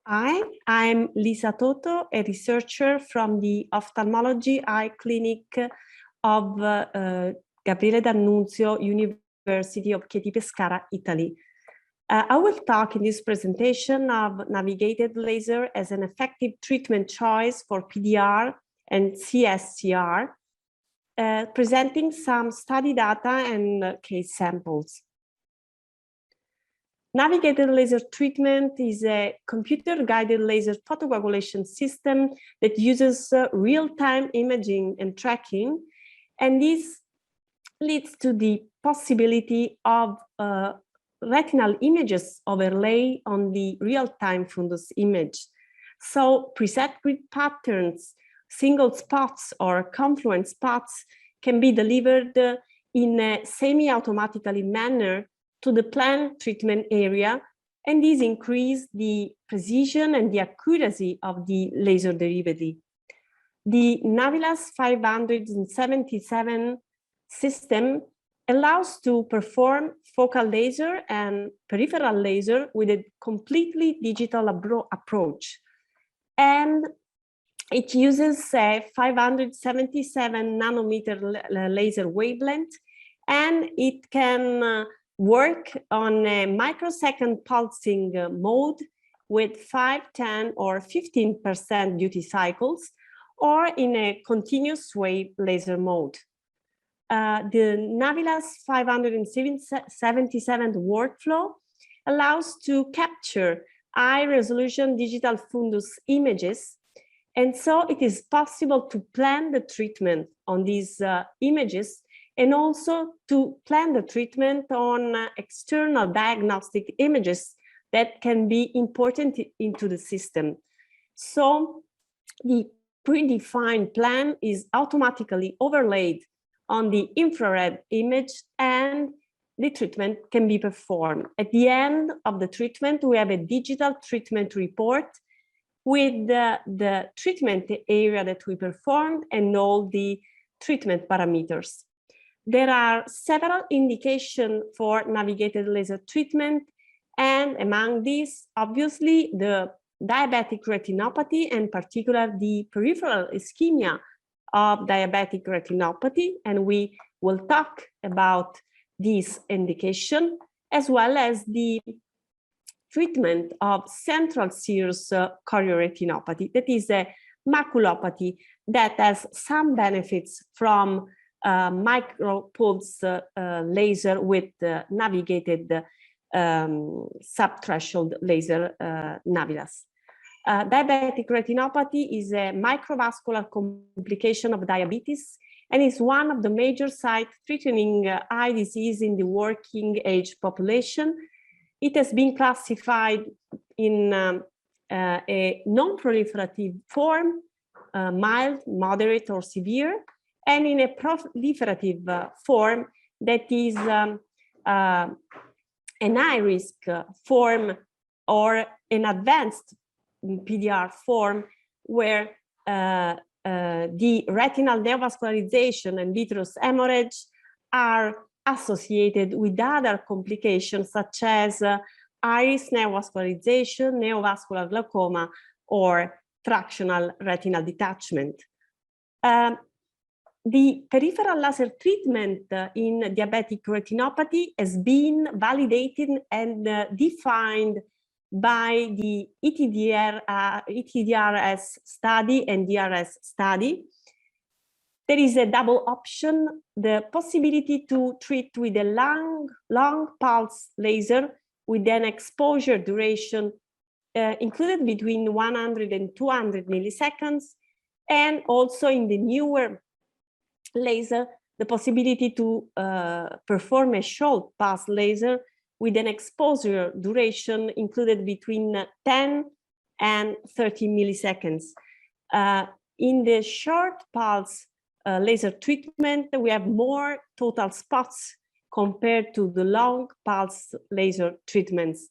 Hi, I'm Lisa Toto, a researcher from the Ophthalmology Eye Clinic of Gabriele D'Annunzio University of Chieti-Pescara, Italy. I will talk in this presentation of navigated laser as an effective treatment choice for PDR and CSCR, presenting some study data and case samples. Navigated laser treatment is a computer-guided laser photocoagulation system that uses real-time imaging and tracking, and this leads to the possibility of retinal images overlay on the real-time fundus image. So preset grid patterns, single spots or confluent spots can be delivered in a semi-automatically manner to the planned treatment area, and this increases the precision and the accuracy of the laser derivative. The Navilas 577 system allows to perform focal laser and peripheral laser with a completely digital approach. And it uses a 577 nanometer laser wavelength, and it can work on a microsecond pulsing mode with 5, 10, or 15% duty cycles, or in a continuous wave laser mode. The Navilas 577 workflow allows to capture high-resolution digital fundus images, and so it is possible to plan the treatment on these images and also to plan the treatment on external diagnostic images that can be imported into the system. So the predefined plan is automatically overlaid on the infrared image, and the treatment can be performed. At the end of the treatment, we have a digital treatment report with the treatment area that we performed and all the treatment parameters. There are several indications for navigated laser treatment, and among these, obviously, the diabetic retinopathy, and particularly the peripheral ischemia of diabetic retinopathy, and we will talk about this indication, as well as the treatment of central serous chorioretinopathy, that is a maculopathy that has some benefits from micropulse laser with navigated subthreshold laser Navilas. Diabetic retinopathy is a microvascular complication of diabetes and is one of the major sight-threatening eye disease in the working age population. It has been classified in a non-proliferative form, mild, moderate, or severe, and in a proliferative form that is an high-risk form or an advanced PDR form where the retinal neovascularization and vitreous hemorrhage are associated with other complications such as iris neovascularization, neovascular glaucoma, or tractional retinal detachment. The peripheral laser treatment in diabetic retinopathy has been validated and defined by the ETDRS study and DRS study. There is a double option, the possibility to treat with a long pulse laser with an exposure duration included between 100 and 200 milliseconds, and also in the newer laser, the possibility to perform a short pulse laser with an exposure duration included between 10 and 30 milliseconds. In the short pulse laser treatment, we have more total spots compared to the long pulse laser treatments.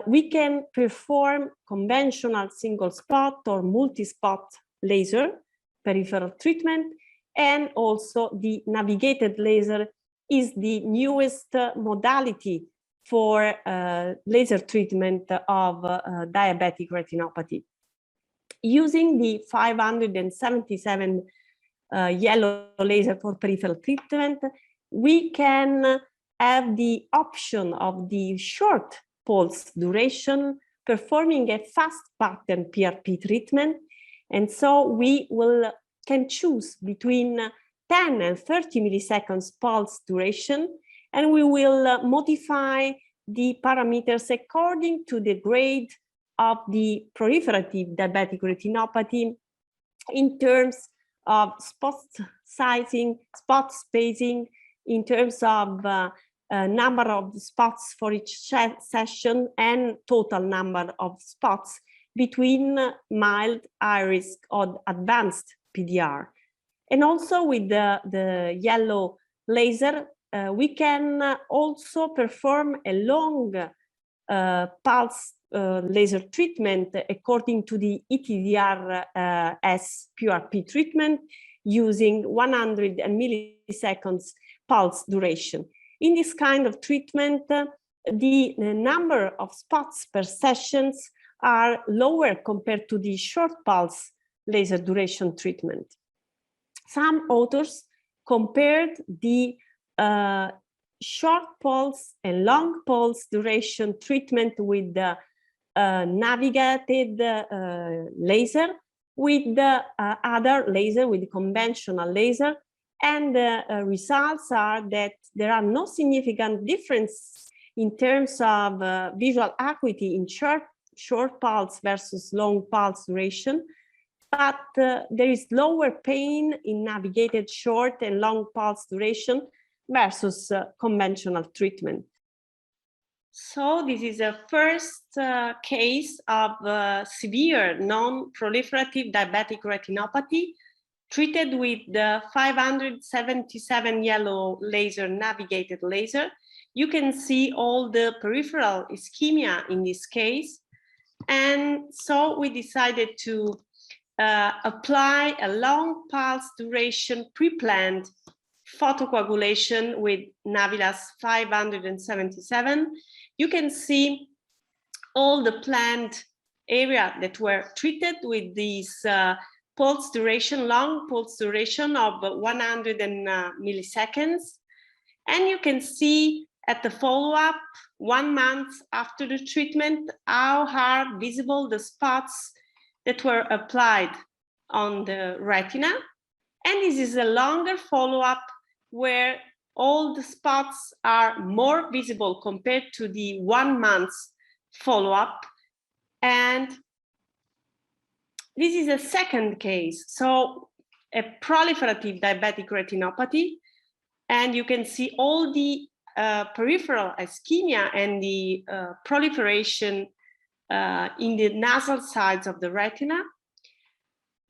We can perform conventional single spot or multi-spot laser peripheral treatment, and also the navigated laser is the newest modality for laser treatment of diabetic retinopathy. Using the 577 yellow laser for peripheral treatment, we can have the option of the short pulse duration, performing a fast pattern PRP treatment. And so we can choose between 10 and 30 milliseconds pulse duration, and we will modify the parameters according to the grade of the proliferative diabetic retinopathy in terms of spot sizing, spot spacing, in terms of number of spots for each session and total number of spots between mild, high risk, or advanced PDR. And also with the yellow laser, we can also perform a long pulse laser treatment according to the ETDRS PRP treatment using 100 milliseconds pulse duration. In this kind of treatment, the number of spots per sessions are lower compared to the short pulse laser duration treatment. Some authors compared the short pulse and long pulse duration treatment with the navigated laser with the other laser, with the conventional laser, and the results are that there are no significant difference in terms of visual acuity in short pulse versus long pulse duration, but there is lower pain in navigated short and long pulse duration versus conventional treatment. So this is a first case of severe non-proliferative diabetic retinopathy treated with the 577 yellow laser navigated laser. You can see all the peripheral ischemia in this case. And so we decided to apply a long pulse duration pre-planned photocoagulation with Navilas 577. You can see all the planned area that were treated with this pulse duration, long pulse duration of 100 milliseconds. And you can see at the follow-up, 1 month after the treatment, how are visible the spots that were applied on the retina. And this is a longer follow-up where all the spots are more visible compared to the 1 month follow-up. And this is a second case, so a proliferative diabetic retinopathy. And you can see all the peripheral ischemia and the proliferation in the nasal sides of the retina.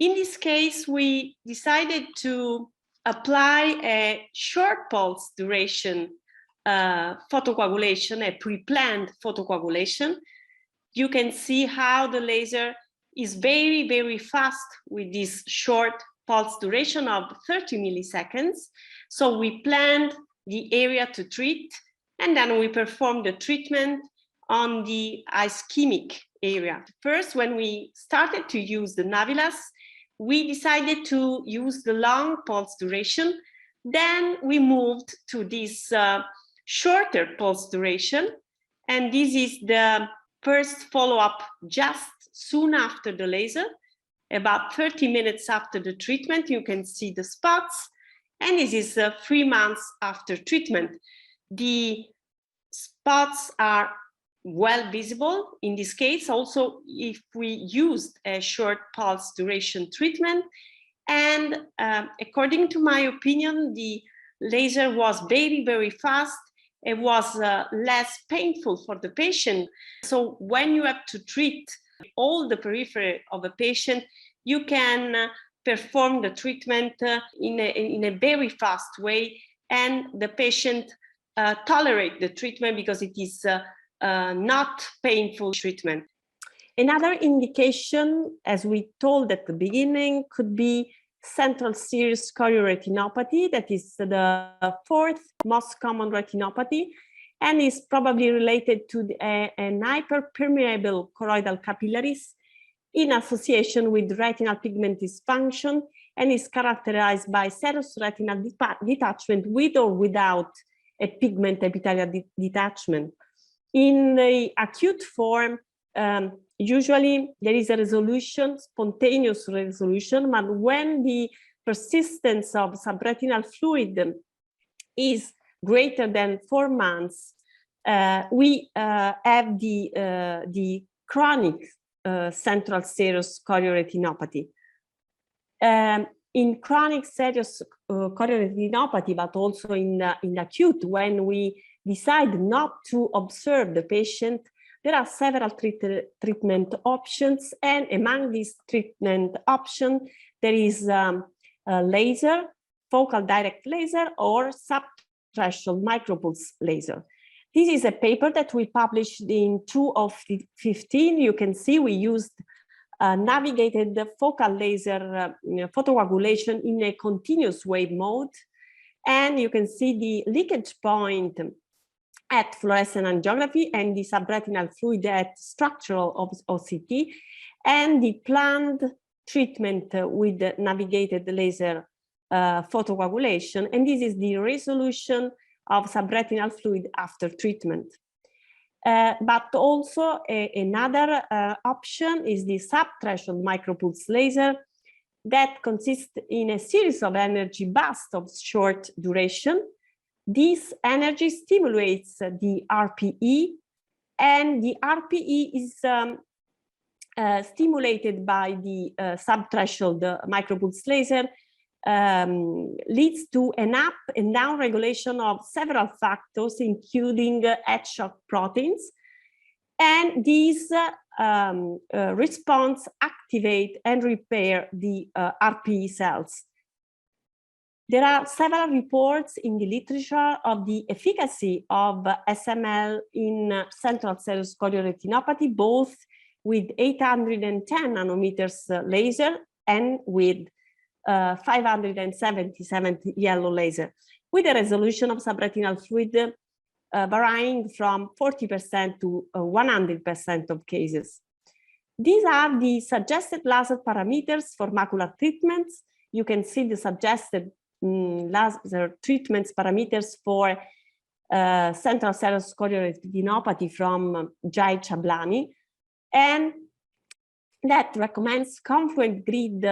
In this case, we decided to apply a short pulse duration photocoagulation, a pre-planned photocoagulation. You can see how the laser is very, very fast with this short pulse duration of 30 milliseconds. So we planned the area to treat, and then we performed the treatment on the ischemic area. First, when we started to use the Navilas, we decided to use the long pulse duration. Then we moved to this shorter pulse duration. And this is the first follow-up just soon after the laser, about 30 minutes after the treatment. You can see the spots. And this is 3 months after treatment. The spots are well visible in this case, also if we used a short pulse duration treatment. And according to my opinion, the laser was very, very fast. It was less painful for the patient. So when you have to treat all the periphery of a patient, you can perform the treatment in a very fast way, and the patient tolerate the treatment because it is not painful treatment. Another indication, as we told at the beginning, could be central serous chorioretinopathy. That is the fourth most common retinopathy. and is probably related to an hyperpermeable choroidal capillaries in association with retinal pigment dysfunction, and is characterized by serous retinal detachment with or without a pigment epithelial detachment. In the acute form, usually there is a resolution, spontaneous resolution, but when the persistence of subretinal fluid is greater than 4 months, we have the chronic central serous chorioretinopathy. In chronic serous chorioretinopathy, but also in acute, when we decide not to observe the patient, there are several treatment options, and among these treatment options, there is laser, focal direct laser, or subthreshold micropulse laser. This is a paper that we published in 2015. You can see we used navigated focal laser photocoagulation in a continuous wave mode. And you can see the leakage point at fluorescent angiography and the subretinal fluid at structural OCT, and the planned treatment with the navigated laser photocoagulation. And this is the resolution of subretinal fluid after treatment. But also another option is the subthreshold micropulse laser that consists in a series of energy bursts of short duration. This energy stimulates the RPE, and the RPE is stimulated by the subthreshold micropulse laser, leads to an up and down regulation of several factors, including head-shock proteins. And these response activate and repair the RPE cells. There are several reports in the literature of the efficacy of SML in central serous chorioretinopathy, both with 810 nanometers laser and with 577 yellow laser, with a resolution of subretinal fluid varying from 40% to 100% of cases. These are the suggested laser parameters for macular treatments. You can see the suggested laser treatments parameters for central serous chorioretinopathy from Jai Chablani, and that recommends confluent grid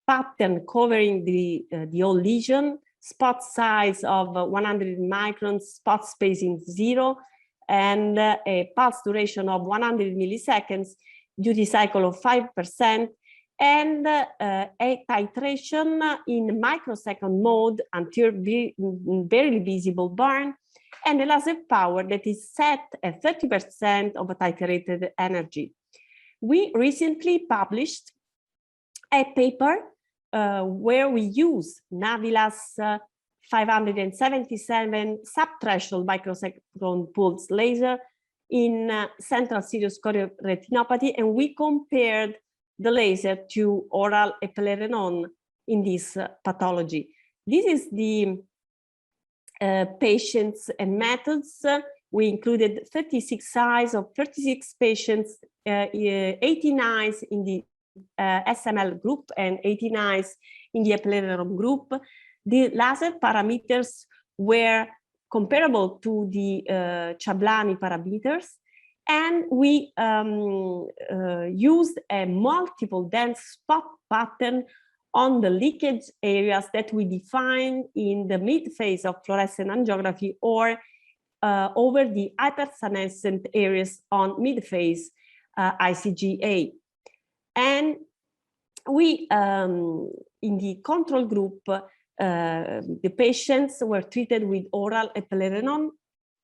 pattern covering the whole lesion, spot size of 100 microns, spot spacing 0, and a pulse duration of 100 milliseconds, duty cycle of 5%, and a titration in microsecond mode until barely visible burn, and a laser power that is set at 30% of a titrated energy. We recently published a paper where we use Navilas 577 subthreshold microsecond pulse laser in central serous chorioretinopathy, and we compared the laser to oral eplerenone in this pathology. This is the patients and methods. We included 36 eyes of 36 patients, 18 eyes in the SML group and 18 eyes in the eplerenone group. The laser parameters were comparable to the Chablani parameters, and we used a multiple dense spot pattern on the leakage areas that we define in the mid phase of fluorescent angiography, or over the hypersenescent areas on mid phase ICGA. And we, in the control group, the patients were treated with oral eplerenone,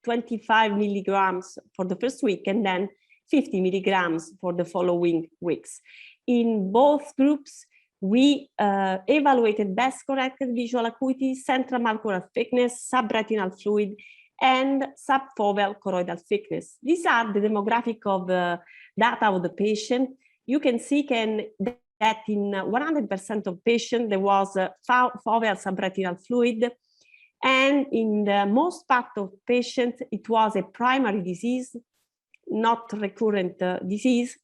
25 milligrams for the first week, and then 50 milligrams for the following weeks. In both groups, we evaluated best corrected visual acuity, central macular thickness, subretinal fluid, and subfoveal choroidal thickness. These are the demographic of the data of the patient. You can see that in 100% of patients there was foveal subretinal fluid, And in the most part of patients, it was a primary disease, not recurrent disease.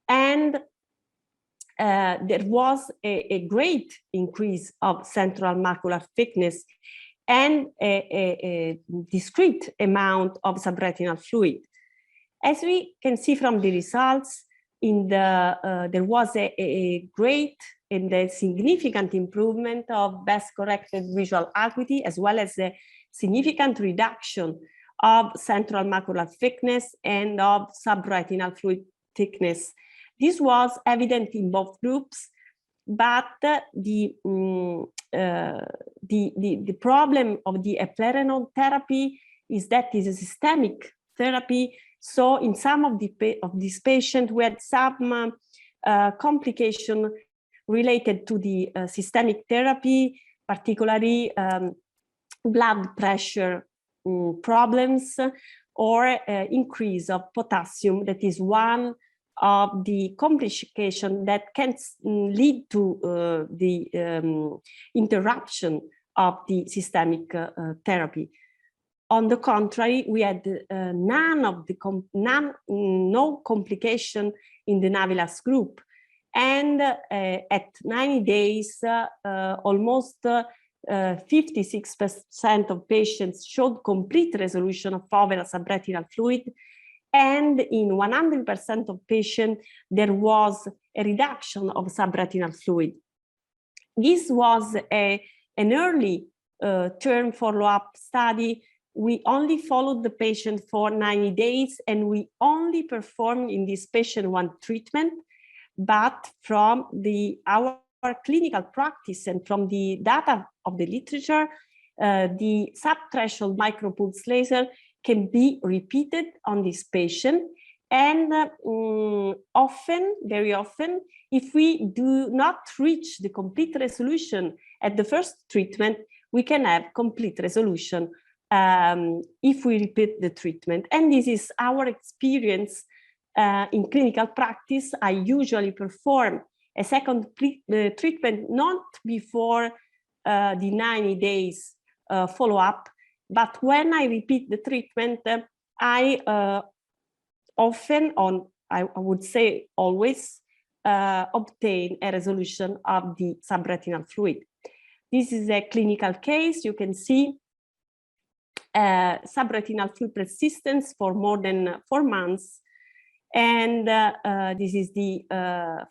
And there was a great increase of central macular thickness and a discrete amount of subretinal fluid. As we can see from the results, there was a great and a significant improvement of best-corrected visual acuity, as well as a significant reduction of central macular thickness and of subretinal fluid thickness. This was evident in both groups, but the problem of the eplerenone therapy is that it is a systemic therapy. So in some of these patients, we had some complication related to the systemic therapy, particularly blood pressure problems or increase of potassium. That is one of the complications that can lead to the interruption of the systemic therapy. On the contrary, we had no complication in the Navilas group. And at 90 days, almost 56% of patients showed complete resolution of foveal subretinal fluid. And in 100% of patients, there was a reduction of subretinal fluid. This was an early term follow-up study. We only followed the patient for 90 days, and we only performed in this patient one treatment. But from our clinical practice and from the data of the literature, the subthreshold micropulse laser can be repeated on this patient. And very often, if we do not reach the complete resolution at the first treatment, we can have complete resolution if we repeat the treatment. And this is our experience in clinical practice. I usually perform a second treatment not before the 90 days follow-up, but when I repeat the treatment, I often, I would say always, obtain a resolution of the subretinal fluid. This is a clinical case. You can see subretinal fluid persistence for more than 4 months. And this is the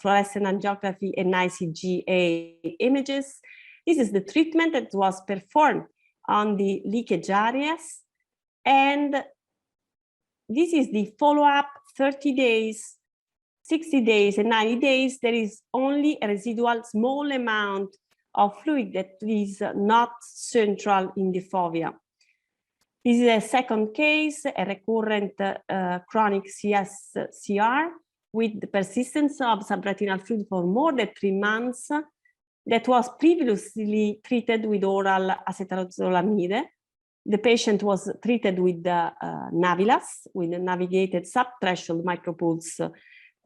fluorescent angiography and ICGA images. This is the treatment that was performed on the leakage areas. And this is the follow-up 30 days, 60 days, and 90 days. There is only a residual small amount of fluid that is not central in the fovea. This is a second case, a recurrent chronic CSCR with the persistence of subretinal fluid for more than 3 months that was previously treated with oral acetazolamide. The patient was treated with Navilas, with a navigated subthreshold micropulse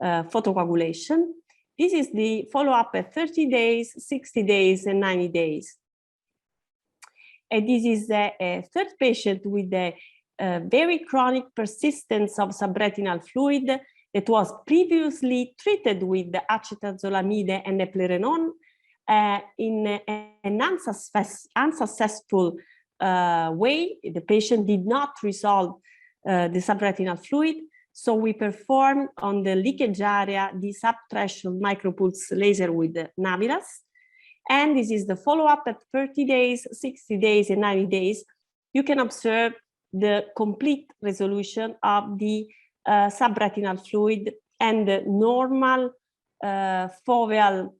photocoagulation. This is the follow-up at 30 days, 60 days, and 90 days. And this is a third patient with a very chronic persistence of subretinal fluid that was previously treated with acetazolamide and eplerenone in an unsuccessful way. The patient did not resolve the subretinal fluid. So we performed on the leakage area the subthreshold micropulse laser with Navilas. And this is the follow-up at 30 days, 60 days, and 90 days. You can observe the complete resolution of the subretinal fluid and the normal foveal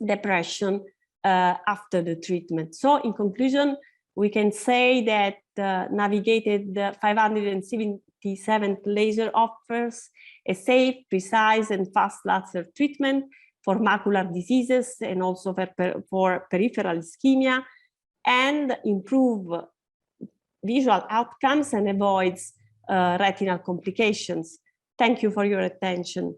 depression after the treatment. So in conclusion, we can say that navigated 577 laser offers a safe, precise, and fast laser treatment for macular diseases and also for peripheral ischemia, and improve visual outcomes and avoids retinal complications. Thank you for your attention.